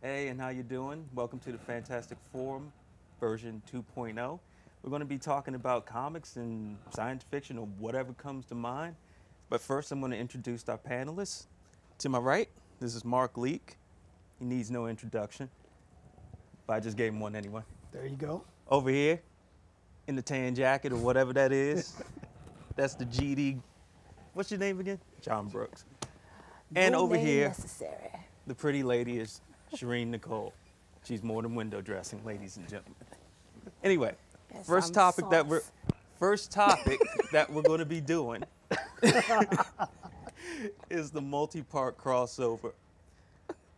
Hey, and how you doing? Welcome to the Fantastic Forum version 2.0. We're going to be talking about comics and science fiction or whatever comes to mind. But first, I'm going to introduce our panelists. To my right, this is Mark Leeke. He needs no introduction, but I just gave him one anyway. There you go. Over here, in the tan jacket or whatever that is, that's the GD. What's your name again? John Brooks. And No over name here, necessary. the pretty lady is Sherin Nicole. She's more than window dressing, ladies and gentlemen. Anyway, Yes, first I'm topic that we're going to be doing is the multi-part crossover.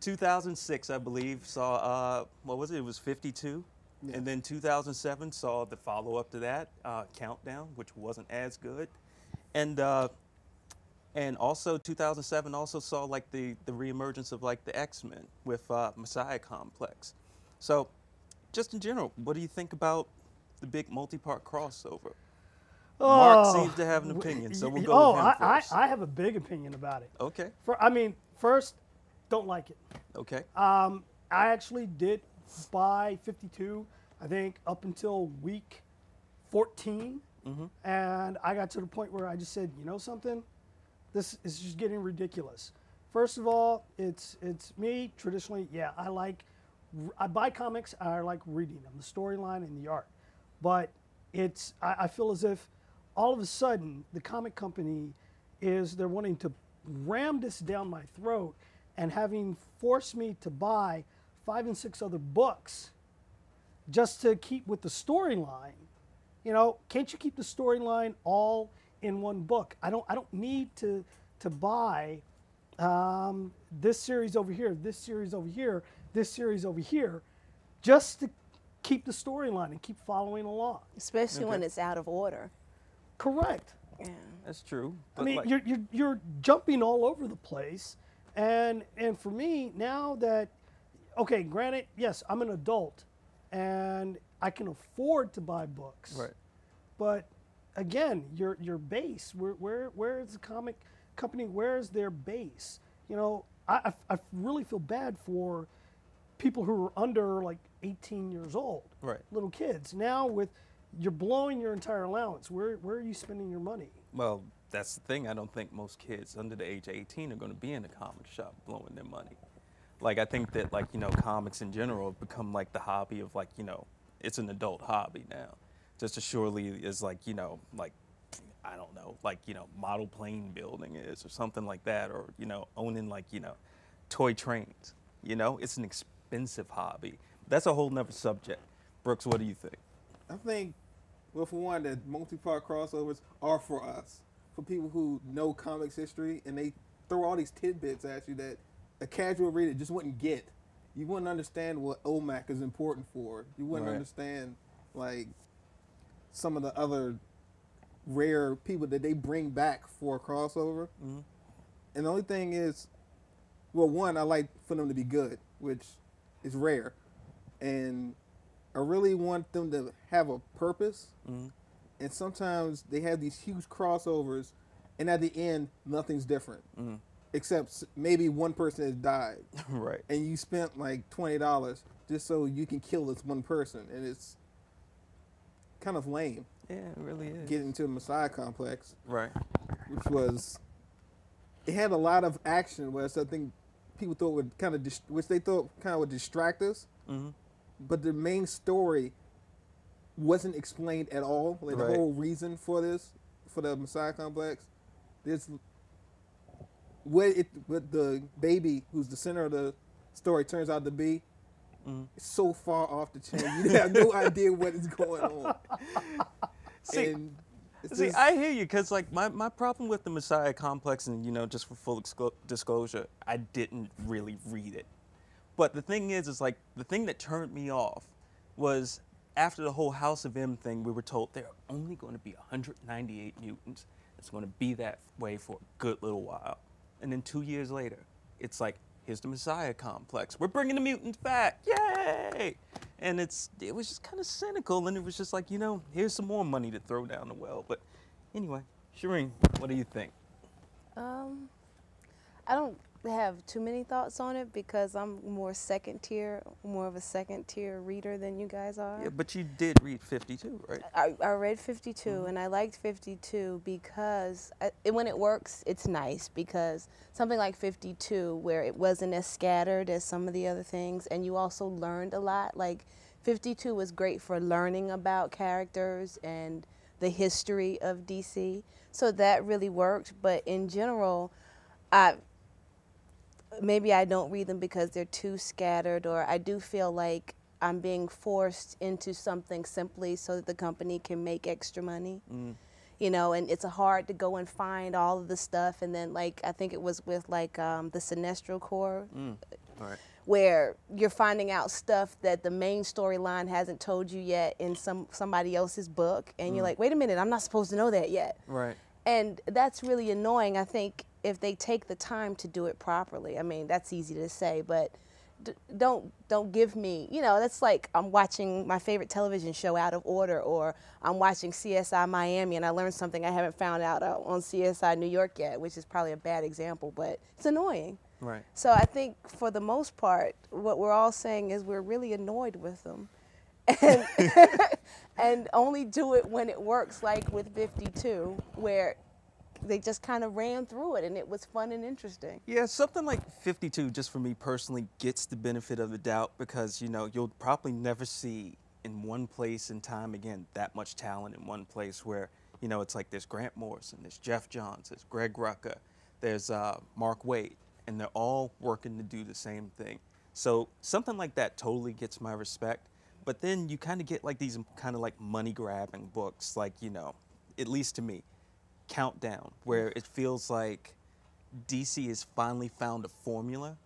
2006, I believe, saw what was it? It was 52, Yes. and then 2007 saw the follow-up to that, Countdown, which wasn't as good, and also 2007 also saw like the reemergence of like the X-Men with Messiah Complex. So, just in general, what do you think about the big multi-part crossover? Mark seems to have an opinion, so we'll go with him first. I have a big opinion about it. Okay. First, don't like it. Okay. I actually did buy 52, I think, up until week 14. And I got to the point where I just said, you know something? This is just getting ridiculous. First of all, it's me, traditionally, yeah, I buy comics, I like reading them, the storyline and the art. But I feel as if all of a sudden the comic company they're wanting to ram this down my throat and having forced me to buy 5 and 6 other books just to keep with the storyline. You know, can't you keep the storyline all in one book? I don't need to buy this series over here, this series over here, this series over here, just to keep the storyline and keep following along. Especially when it's out of order. Correct. Yeah. That's true. I mean, like, you're jumping all over the place, and for me now that, okay, granted, yes, I'm an adult, and I can afford to buy books. right. But again, your base, where is the comic company? Where is their base? You know, I really feel bad for people who are under like 18 years old, Right. little kids. Now you're blowing your entire allowance. Where are you spending your money? Well, that's the thing. I don't think most kids under the age of 18 are going to be in a comic shop blowing their money. Like, I think that, like, you know, comics in general have become like the hobby of, like, you know, it's an adult hobby now. Just as surely as, like, you know, like, I don't know, like, you know, model plane building is or something like that, or, you know, owning, like, you know, toy trains. You know, it's an expensive hobby. That's a whole nother subject. Brooks, what do you think? I think, well, for one, that multi-part crossovers are for us, for people who know comics history, and they throw all these tidbits at you that a casual reader just wouldn't get. You wouldn't understand what OMAC is important for. You wouldn't Right. understand, like, some of the other rare people that they bring back for a crossover. And the only thing is, well, one, I like for them to be good, which is rare. And I really want them to have a purpose. And sometimes they have these huge crossovers, and at the end, nothing's different. Except maybe one person has died. Right. And you spent like $20 just so you can kill this one person. And it's kind of lame. Yeah, it really is. Getting into the Messiah Complex, Right. which it had a lot of action, where something people thought would kind of, which they thought kind of would distract us. But the main story wasn't explained at all. Like Right. the whole reason for the Messiah Complex, what the baby who's the center of the story turns out to be, is so far off the chain. You have no idea what is going on. See, And it's See, just- I hear you, because like my problem with the Messiah Complex, and you know, just for full disclosure, I didn't really read it. But the thing is like the thing that turned me off was after the whole House of M thing, we were told there are only going to be 198 mutants. It's going to be that way for a good little while. And then 2 years later, it's like, here's the Messiah Complex. We're bringing the mutants back. Yay! And it was just kind of cynical, and it was just like, you know, here's some more money to throw down the well. But anyway, Sherin, what do you think? I don't have too many thoughts on it because I'm more of a second tier reader than you guys are. Yeah, but you did read 52, right? I read 52, and I liked 52 because when it works, it's nice, because something like 52, where it wasn't as scattered as some of the other things, and you also learned a lot. Like, 52 was great for learning about characters and the history of DC, so that really worked. But in general, maybe I don't read them because they're too scattered, or I do feel like I'm being forced into something simply so that the company can make extra money. You know, and it's hard to go and find all of the stuff, and then, like, I think it was with, like, the Sinestro Corps, Right. where you're finding out stuff that the main storyline hasn't told you yet in somebody else's book, and you're like, wait a minute, I'm not supposed to know that yet. Right. And that's really annoying. I think if they take the time to do it properly, I mean, that's easy to say, but don't give me, you know, that's like I'm watching my favorite television show out of order, or I'm watching CSI Miami and I learned something I haven't found out on CSI New York yet, which is probably a bad example, but it's annoying. Right. So I think for the most part, what we're all saying is we're really annoyed with them. And, and only do it when it works, like with 52, where they just kind of ran through it and it was fun and interesting. Yeah, something like 52, just for me personally, gets the benefit of the doubt because, you know, you'll probably never see in one place and time again that much talent in one place where, you know, it's like there's Grant Morrison, there's Jeff Johns, there's Greg Rucka, there's Mark Waid, and they're all working to do the same thing. So something like that totally gets my respect. But then you kind of get like these kind of like money grabbing books, like, you know, at least to me, Countdown, where it feels like DC has finally found a formula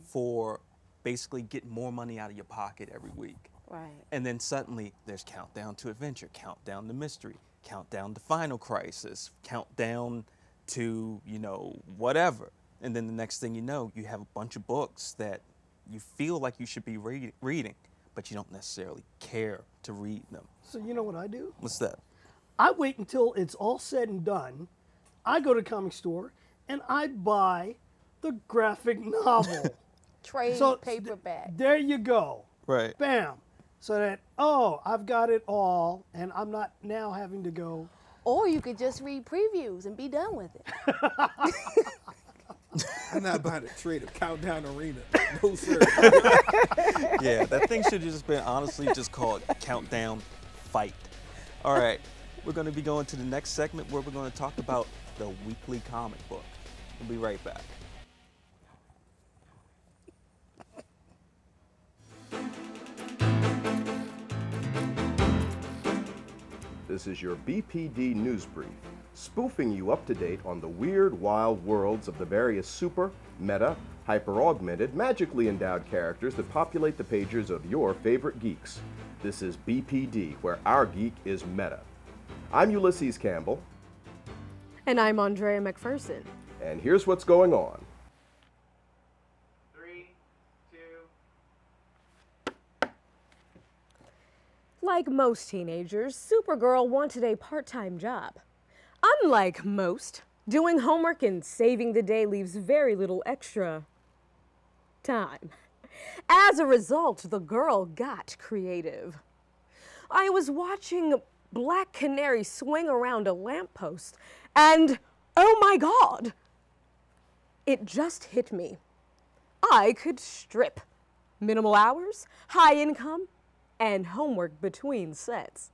for basically getting more money out of your pocket every week. Right. And then suddenly there's Countdown to Adventure, Countdown to Mystery, Countdown to Final Crisis, Countdown to, you know, whatever. And then the next thing you know, you have a bunch of books that you feel like you should be reading, but you don't necessarily care to read them. So you know what I do? What's that? I wait until it's all said and done. I go to the comic store and I buy the graphic novel. Trade paperback. There you go. Right. Bam. So that, oh, I've got it all and I'm not now having to go. Or you could just read previews and be done with it. I'm not buying a trade of Countdown Arena. No, sir. Yeah, that thing should have just been honestly just called Countdown Fight. All right, we're going to be going to the next segment where we're going to talk about the weekly comic book. We'll be right back. This is your BPD Newsbrief, spoofing you up to date on the weird, wild worlds of the various super, meta, hyper-augmented, magically endowed characters that populate the pages of your favorite geeks. This is BPD, where our geek is meta. I'm Ulysses Campbell. And I'm Andrea McPherson. And here's what's going on. 3, 2. Like most teenagers, Supergirl wanted a part-time job. Unlike most, doing homework and saving the day leaves very little extra time. As a result, the girl got creative. I was watching Black Canary swing around a lamppost, and oh my God! It just hit me. I could strip. Minimal hours, high income, and homework between sets.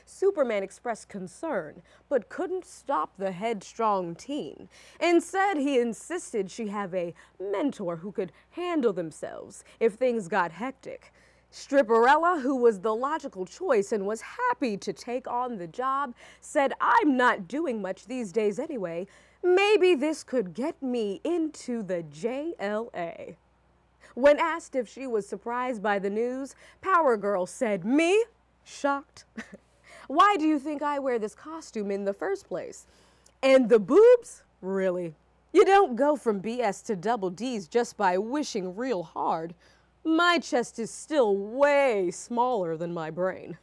Superman expressed concern, but couldn't stop the headstrong teen. Instead, he insisted she have a mentor who could handle themselves if things got hectic. Stripperella, who was the logical choice and was happy to take on the job, said, "I'm not doing much these days anyway. Maybe this could get me into the JLA." When asked if she was surprised by the news, Power Girl said, "Me? Shocked? Why do you think I wear this costume in the first place? And the boobs? Really? You don't go from BS to double Ds just by wishing real hard. My chest is still way smaller than my brain."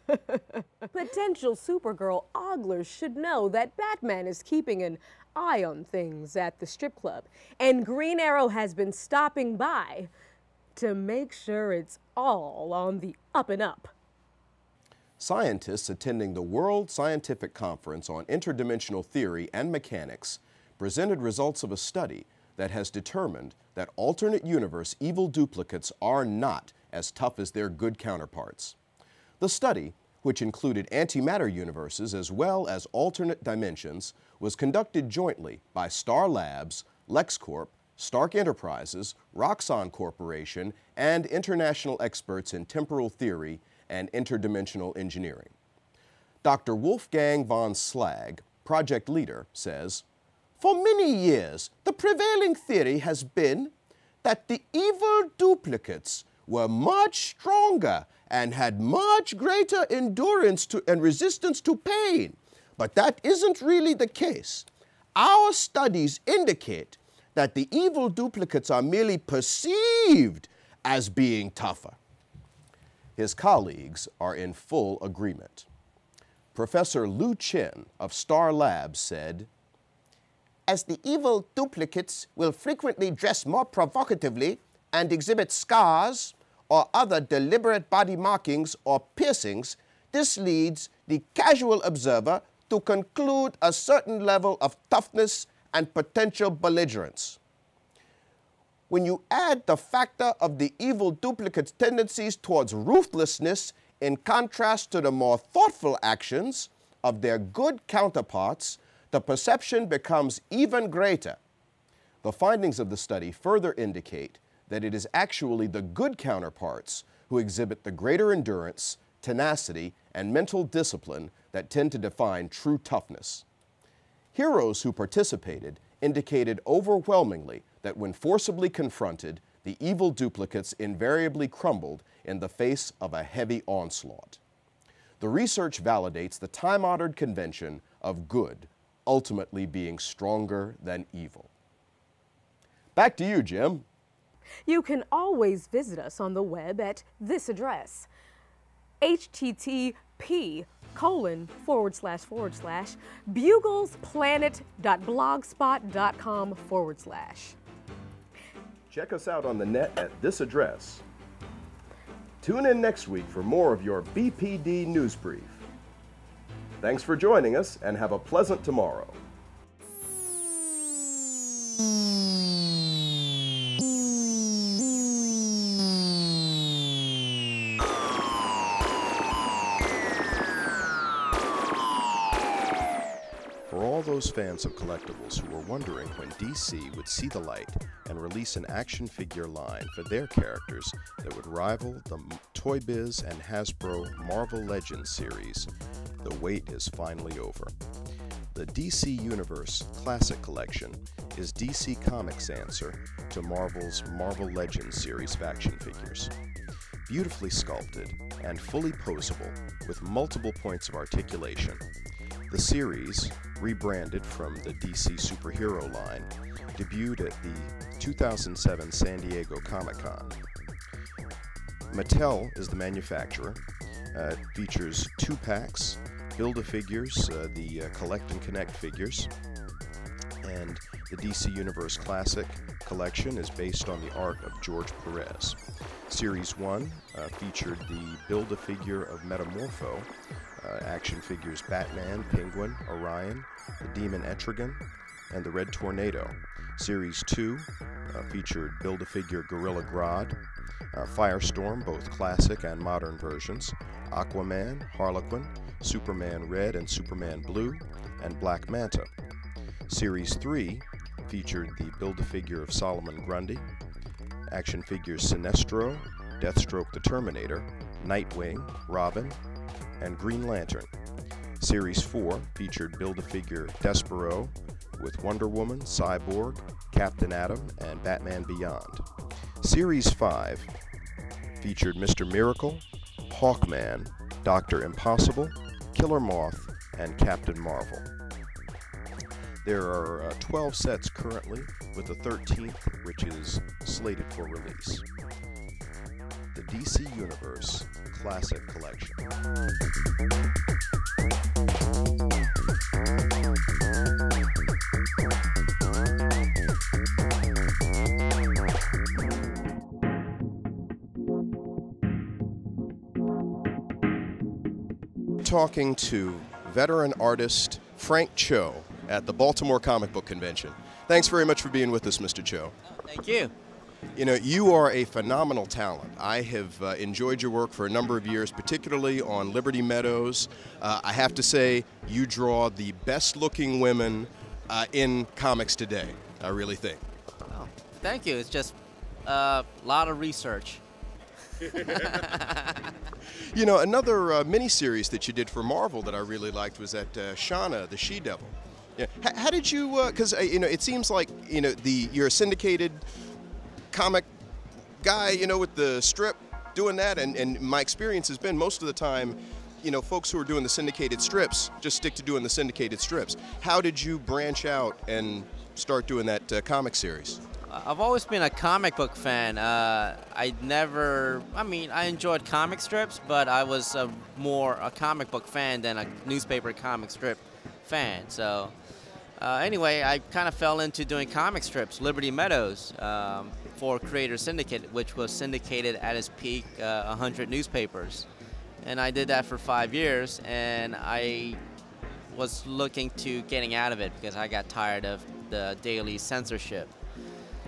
Potential Supergirl oglers should know that Batman is keeping an eye on things at the strip club, and Green Arrow has been stopping by to make sure it's all on the up and up. Scientists attending the World Scientific Conference on Interdimensional Theory and Mechanics presented results of a study that has determined that alternate universe evil duplicates are not as tough as their good counterparts. The study, which included antimatter universes as well as alternate dimensions, was conducted jointly by Star Labs, LexCorp, Stark Enterprises, Roxxon Corporation, and international experts in temporal theory and interdimensional engineering. Dr. Wolfgang von Slag, project leader, says, "For many years, the prevailing theory has been that the evil duplicates were much stronger and had much greater endurance and resistance to pain. But that isn't really the case. Our studies indicate that the evil duplicates are merely perceived as being tougher." His colleagues are in full agreement. Professor Lu Chen of Star Labs said, "As the evil duplicates will frequently dress more provocatively and exhibit scars or other deliberate body markings or piercings, this leads the casual observer to conclude a certain level of toughness and potential belligerence. When you add the factor of the evil duplicate's tendencies towards ruthlessness in contrast to the more thoughtful actions of their good counterparts, the perception becomes even greater." The findings of the study further indicate that it is actually the good counterparts who exhibit the greater endurance, tenacity, and mental discipline that tend to define true toughness. Heroes who participated indicated overwhelmingly that when forcibly confronted, the evil duplicates invariably crumbled in the face of a heavy onslaught. The research validates the time-honored convention of good ultimately being stronger than evil. Back to you, Jim. You can always visit us on the web at this address, http://buglesplanet.blogspot.com/. Check us out on the net at this address. Tune in next week for more of your BPD Newsbrief. Thanks for joining us and have a pleasant tomorrow. For all those fans of collectibles who were wondering when DC would see the light and release an action figure line for their characters that would rival the Toy Biz and Hasbro Marvel Legends series, the wait is finally over. The DC Universe Classic Collection is DC Comics' answer to Marvel's Marvel Legends series of action figures. Beautifully sculpted and fully posable with multiple points of articulation, the series, rebranded from the DC Superhero line, debuted at the 2007 San Diego Comic-Con. Mattel is the manufacturer. It features 2-packs, Build-A-Figures, the Collect and Connect figures, and the DC Universe Classic collection is based on the art of George Perez. Series 1 featured the Build-A-Figure of Metamorpho, action figures Batman, Penguin, Orion, the Demon Etrigan, and the Red Tornado. Series 2 featured Build-A-Figure Gorilla Grodd, Firestorm, both classic and modern versions, Aquaman, Harlequin, Superman Red and Superman Blue, and Black Manta. Series 3 featured the Build-A-Figure of Solomon Grundy, action figures Sinestro, Deathstroke the Terminator, Nightwing, Robin, and Green Lantern. Series 4 featured Build-A-Figure Despero with Wonder Woman, Cyborg, Captain Atom, and Batman Beyond. Series 5 featured Mr. Miracle, Hawkman, Dr. Impossible, Killer Moth, and Captain Marvel. There are 12 sets currently, with the 13th, which is slated for release. The DC Universe Classic Collection. talking to veteran artist Frank Cho at the Baltimore Comic Book Convention. Thanks very much for being with us, Mr. Cho. Thank you. You know, you are a phenomenal talent. I have enjoyed your work for a number of years, particularly on Liberty Meadows. I have to say, you draw the best-looking women in comics today, I really think. Oh, thank you. It's just a lot of research. You know, another mini-series that you did for Marvel that I really liked was that Shauna, the She-Devil. Yeah. How did you, because, you know, it seems like, you know, you're a syndicated comic guy, you know, with the strip, doing that, and my experience has been most of the time, you know, folks who are doing the syndicated strips just stick to doing the syndicated strips. How did you branch out and start doing that comic series? I've always been a comic book fan. I enjoyed comic strips, but I was more a comic book fan than a newspaper comic strip fan. So anyway, I kind of fell into doing comic strips, Liberty Meadows, for Creator Syndicate, which was syndicated at its peak, 100 newspapers. And I did that for 5 years, and I was looking to getting out of it because I got tired of the daily censorship.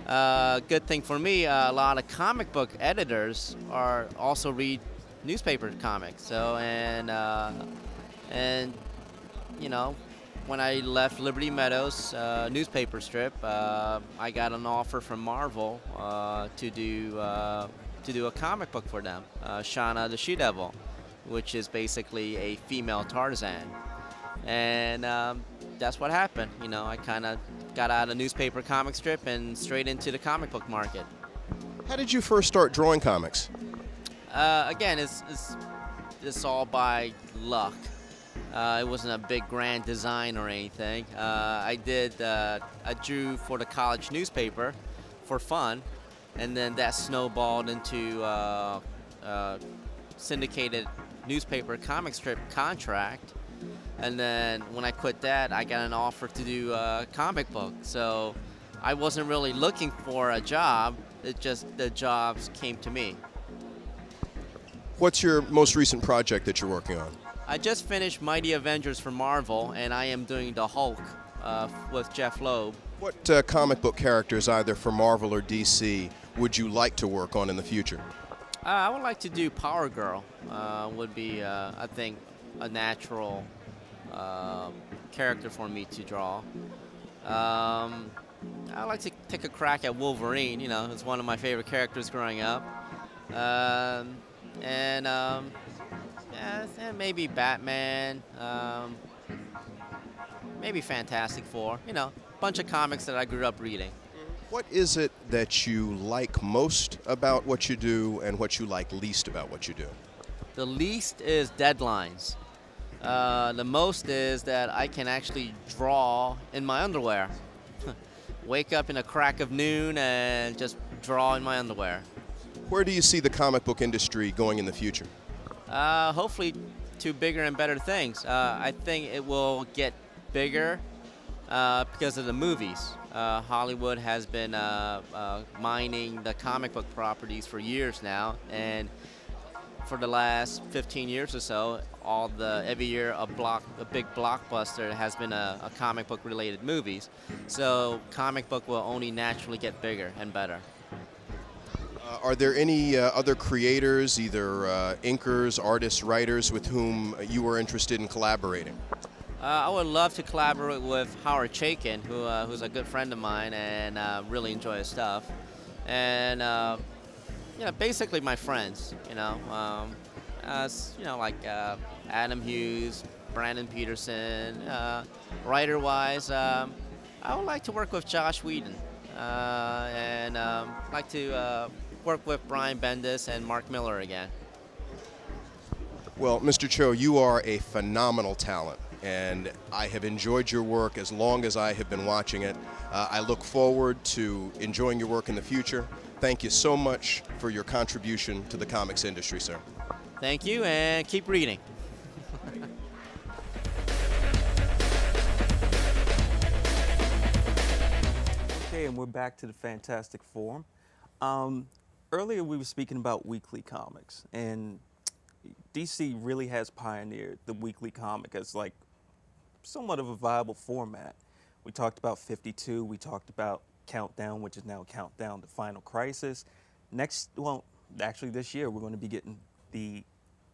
Good thing for me, a lot of comic book editors also read newspaper comics. So, and you know, when I left Liberty Meadows newspaper strip, I got an offer from Marvel to do a comic book for them, Shauna the She-Devil, which is basically a female Tarzan. And that's what happened. You know, I kind of got out of newspaper comic strip and straight into the comic book market. How did you first start drawing comics? Again, it's all by luck. It wasn't a big grand design or anything. I drew for the college newspaper for fun, and then that snowballed into syndicated newspaper comic strip contract. And then when I quit that, I got an offer to do a comic book. So I wasn't really looking for a job. It just, the jobs came to me. What's your most recent project that you're working on? I just finished Mighty Avengers for Marvel, and I am doing the Hulk with Jeff Loeb. What comic book characters, either for Marvel or DC, would you like to work on in the future? I would like to do Power Girl. Would be, I think, a natural character for me to draw. I like to take a crack at Wolverine. You know, it's one of my favorite characters growing up. And maybe Batman, maybe Fantastic Four, you know, a bunch of comics that I grew up reading. What is it that you like most about what you do and what you like least about what you do? The least is deadlines. The most is that I can actually draw in my underwear. Wake up in a crack of noon and just draw in my underwear. Where do you see the comic book industry going in the future? Hopefully to bigger and better things. I think it will get bigger because of the movies. Hollywood has been mining the comic book properties for years now, and for the last 15 years or so, every year a big blockbuster has been a comic book related movies. So comic book will only naturally get bigger and better. Are there any other creators, either inkers, artists, writers, with whom you are interested in collaborating? I would love to collaborate with Howard Chaykin, who's a good friend of mine, and really enjoy his stuff. And you know, basically my friends. You know, like Adam Hughes, Brandon Peterson. Writer-wise, I would like to work with Josh Whedon, and like to work with Brian Bendis and Mark Miller again. Well, Mr. Cho, you are a phenomenal talent, and I have enjoyed your work as long as I have been watching it. I look forward to enjoying your work in the future. Thank you so much for your contribution to the comics industry, sir. Thank you, and keep reading. Okay, and we're back to the Fantastic Forum. Earlier we were speaking about weekly comics, and DC really has pioneered the weekly comic as like somewhat of a viable format. We talked about 52, we talked about Countdown, which is now Countdown to Final Crisis. Next, well, actually this year we're going to be getting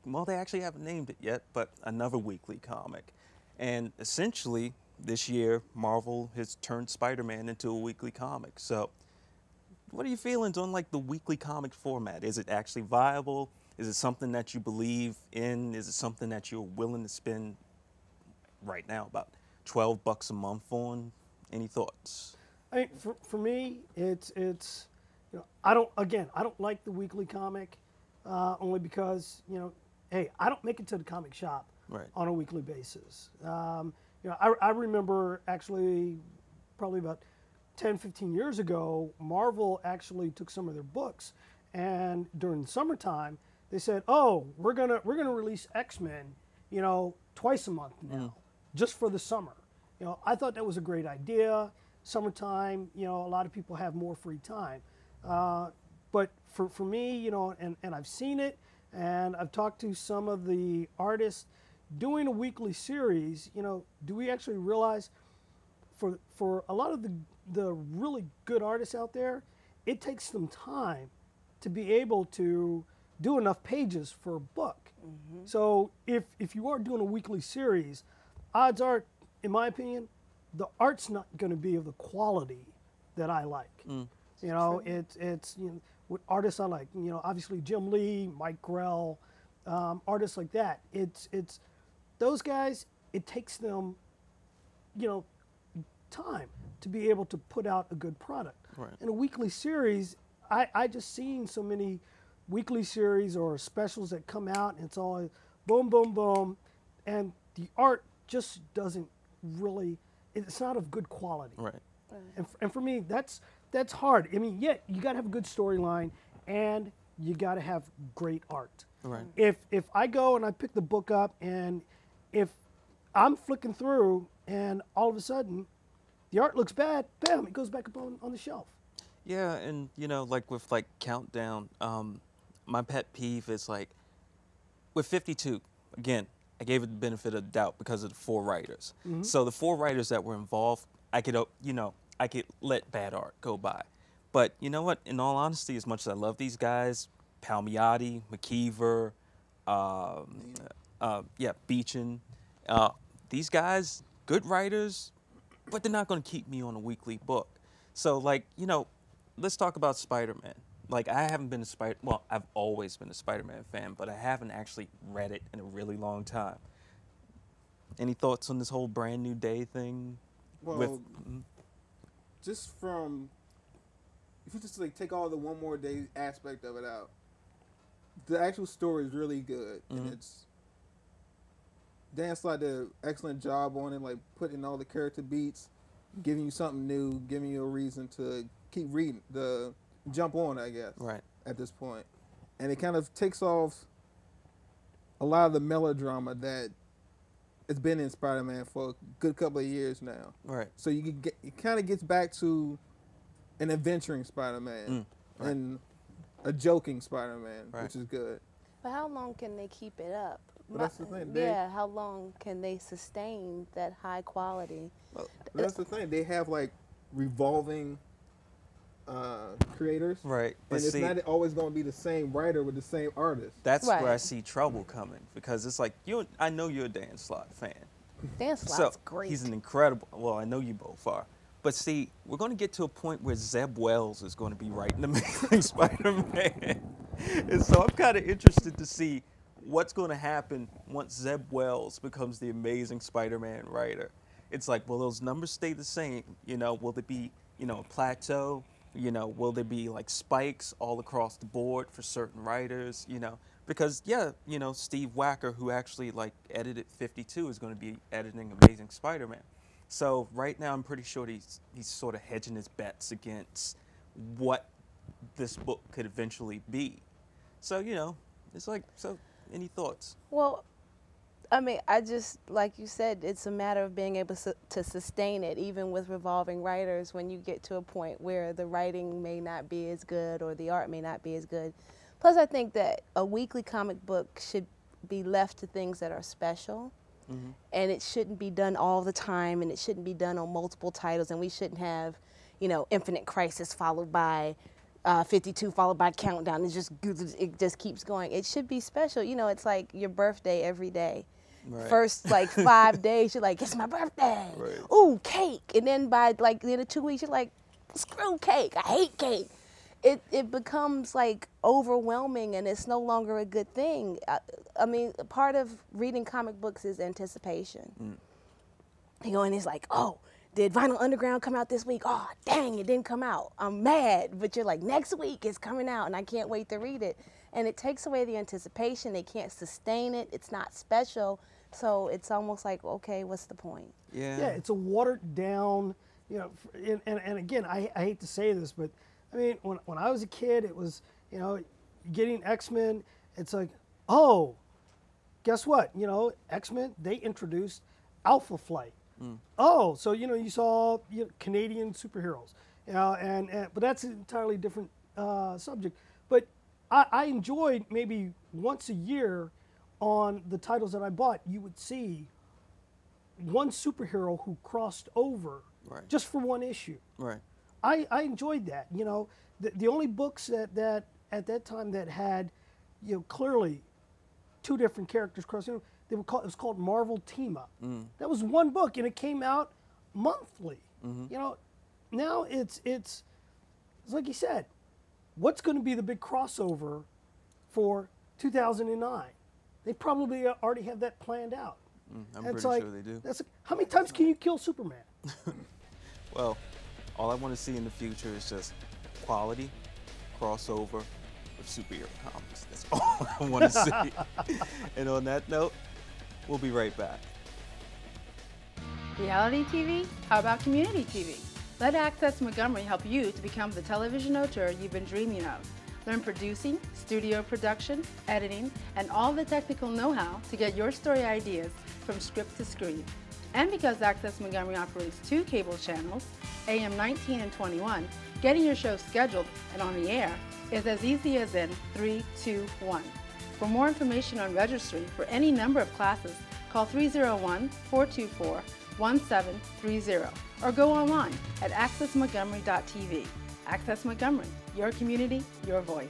well, they actually haven't named it yet, but another weekly comic. And essentially, this year, Marvel has turned Spider-Man into a weekly comic. So what are your feelings on like the weekly comic format? Is it actually viable? Is it something that you believe in? Is it something that you're willing to spend right now about $12 a month on? Any thoughts? I mean, for me, it's I don't like the weekly comic only because hey, I don't make it to the comic shop on a weekly basis. I remember actually probably about 10, 15 years ago, Marvel actually took some of their books, and during the summertime, they said, "Oh, we're gonna release X-Men, twice a month now, just for the summer." I thought that was a great idea. Summertime, a lot of people have more free time, but for me, and I've seen it, and I've talked to some of the artists doing a weekly series. Do we actually realize for a lot of the really good artists out there, it takes them time to be able to do enough pages for a book. So if you are doing a weekly series, odds are, in my opinion, the art's not going to be of the quality that I like. It's with artists I like, obviously Jim Lee, Mike Grell, artists like that. It's those guys, it takes them, time to be able to put out a good product. In a weekly series, I just seen so many weekly series or specials that come out, and it's all boom, boom, boom, and the art just doesn't really, it's not of good quality. And for me, that's hard. I mean, yeah, you got to have a good storyline, and you got to have great art. If I go and I pick the book up, and if I'm flicking through, and all of a sudden, the art looks bad, bam, it goes back up on the shelf. Yeah, and like with like Countdown, my pet peeve is like with 52. Again, I gave it the benefit of the doubt because of the 4 writers. So the 4 writers that were involved, I could let bad art go by. But you know what? In all honesty, as much as I love these guys, Palmiotti, McKeever, Beechin, these guys, good writers, but they're not going to keep me on a weekly book. So like, let's talk about Spider-Man. Like, I haven't been I've always been a Spider-Man fan, but I haven't actually read it in a really long time. Any thoughts on this whole Brand New Day thing? Well, just from, if you just like take all the One More Day aspect of it out, the actual story is really good, and it's, Dan Slott did an excellent job on it, like putting all the character beats, giving you something new, giving you a reason to keep reading, jump on, I guess, at this point. And it kind of takes off a lot of the melodrama that it's been in Spider-Man for a good couple of years now. So it kind of gets back to an adventuring Spider-Man and a joking Spider-Man, which is good. But how long can they keep it up? But that's the thing. How long can they sustain that high quality? Well, that's the thing. They have like revolving creators, but and it's not always going to be the same writer with the same artist. That's where I see trouble coming, because it's like I know you're a Dan Slott fan. Dan Slott's great. He's an incredible. Well, I know you both are. But see, we're going to get to a point where Zeb Wells is going to be writing Amazing Spider-Man, and so I'm kind of interested to see what's going to happen once Zeb Wells becomes the Amazing Spider-Man writer. It's like, will those numbers stay the same? Will there be a plateau? Will there be like spikes all across the board for certain writers? Because Steve Wacker, who actually like edited 52, is going to be editing Amazing Spider-Man. So right now, I'm pretty sure he's sort of hedging his bets against what this book could eventually be. So it's like, so any thoughts? Well, I mean, like you said, it's a matter of being able to sustain it, even with revolving writers, when you get to a point where the writing may not be as good or the art may not be as good. Plus, I think that a weekly comic book should be left to things that are special. And it shouldn't be done all the time, and it shouldn't be done on multiple titles, and we shouldn't have, you know, Infinite Crisis followed by 52 followed by Countdown. It just keeps going. It should be special. You know, it's like your birthday every day. Right. First, like 5 days, you're like, it's my birthday. Right. Ooh, cake. And then by like the end of 2 weeks, you're like, screw cake. I hate cake. It becomes like overwhelming, and it's no longer a good thing. I mean, part of reading comic books is anticipation. You know, and it's like, oh, did Vinyl Underground come out this week? Oh, dang, it didn't come out. I'm mad. But you're like, next week it's coming out, and I can't wait to read it. And it takes away the anticipation. They can't sustain it. It's not special. So it's almost like, okay, what's the point? Yeah, it's a watered down, you know, and again, I hate to say this, but I mean, when I was a kid, it was, you know, getting X-Men, it's like, oh, guess what? You know, X-Men, they introduced Alpha Flight. Oh, so, you know, you saw Canadian superheroes. You know, but that's an entirely different subject. But I enjoyed maybe once a year on the titles that I bought, you would see one superhero who crossed over just for one issue. Right. I enjoyed that. You know, the only books that at that time that had, you know, clearly two different characters crossing over, it was called Marvel Team Up. That was one book, and it came out monthly. You know, now it's like you said, what's going to be the big crossover for 2009? They probably already have that planned out. I'm pretty sure they do. How many times can you kill Superman? Well, all I want to see in the future is just quality crossover with superhero comics. That's all I want to see. And on that note, we'll be right back. Reality TV? How about community TV? Let Access Montgomery help you to become the television auteur you've been dreaming of. Learn producing, studio production, editing, and all the technical know-how to get your story ideas from script to screen. And because Access Montgomery operates 2 cable channels, AM 19 and 21, getting your show scheduled and on the air is as easy as in 3, 2, 1. For more information on registering for any number of classes, call 301-424-1730 or go online at accessmontgomery.tv. Access Montgomery, your community, your voice.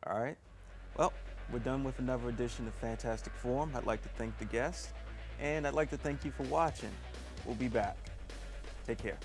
All right. Well, we're done with another edition of Fantastic Forum. I'd like to thank the guests, and I'd like to thank you for watching. We'll be back. Take care.